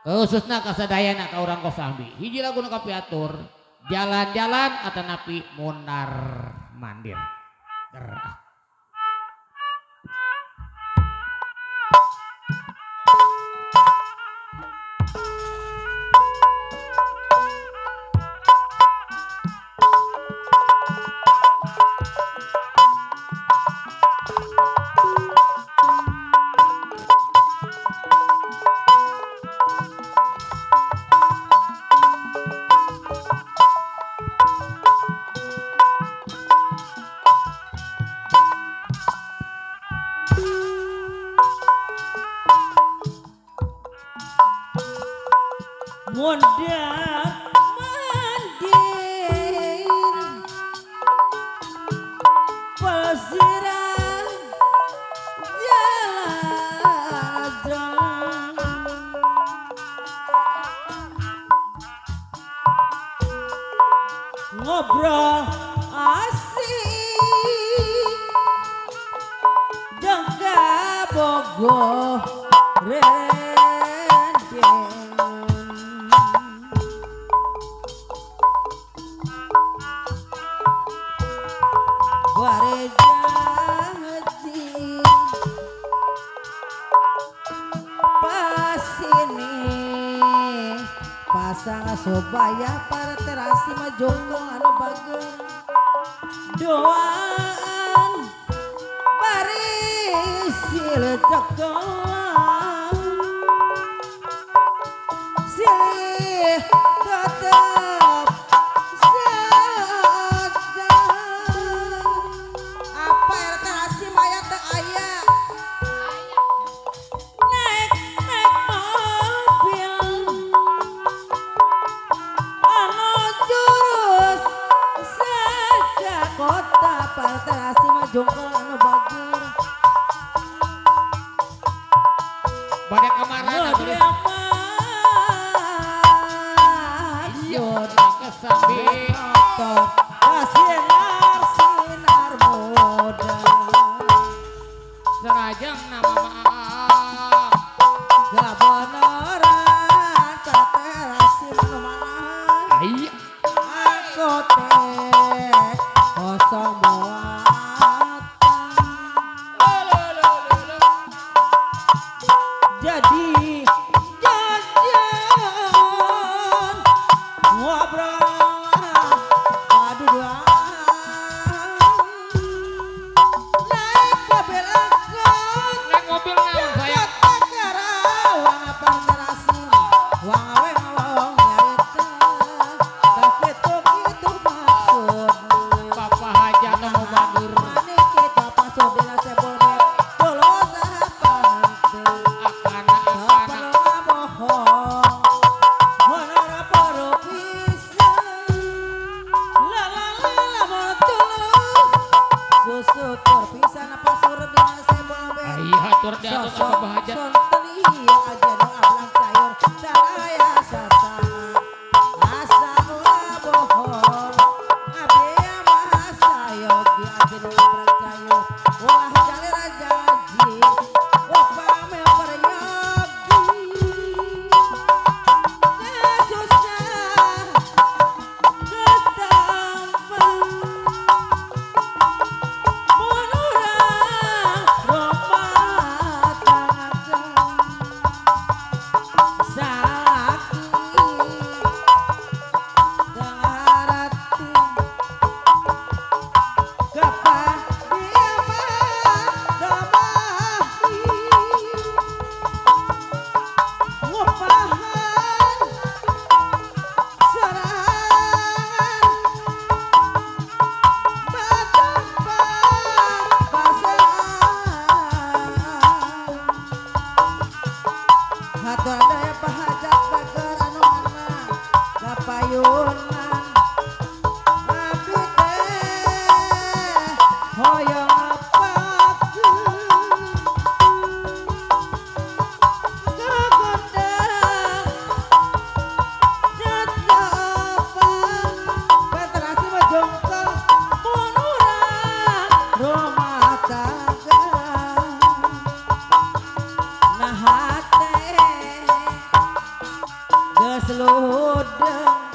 khususna kasadayana ka urang Kosambi. Hiji lagu nu kapiatur jalan-jalan atanapi mundar mandir. Gerah. Mondar mandir pelesiran jalan-jalan ngobrol asik jangka bogoh Sobaya para terasi majongkong anu bager doaan baris silecek doang silih tetep sadar apa ya terasi maya teu aya naik mobil kota Parterasi majongkol anu bager Badai kemarin Yod Kesambi sinar muda serajang nama maaf gak beneran Parterasi anu mana iya aku teh kosong muatan jadi jajan ngobrol aduh naik mobil angkot naik mobil naon saya Karawang apa ngerasin wang awe ngawang nyarita tapi tuh itu maksud Papa Haja mau bager manik kita pasodina sebelum dulu apa akana perlu bohong honor perlu pisah la mau tulus susu terpisah napa suruh dina sebelum iya hatur diatur Papa Haja sonten iya aja nu ablang sayur saraya sasa asa ulah bohong abdi mah sayogi abdi nu ablang sayur ulah jalir jaji upame peryogi susah ketampang menurang rumah tangga sakit darati kapan dia damahi ngupahan serangan batang pasangan hatur daya pahajat bager anu mana kapayunan abdi teh hoyong ngapakeun kagondang jatapang Parterasi majongkol munurang rumah tangga nah hate geus ludeng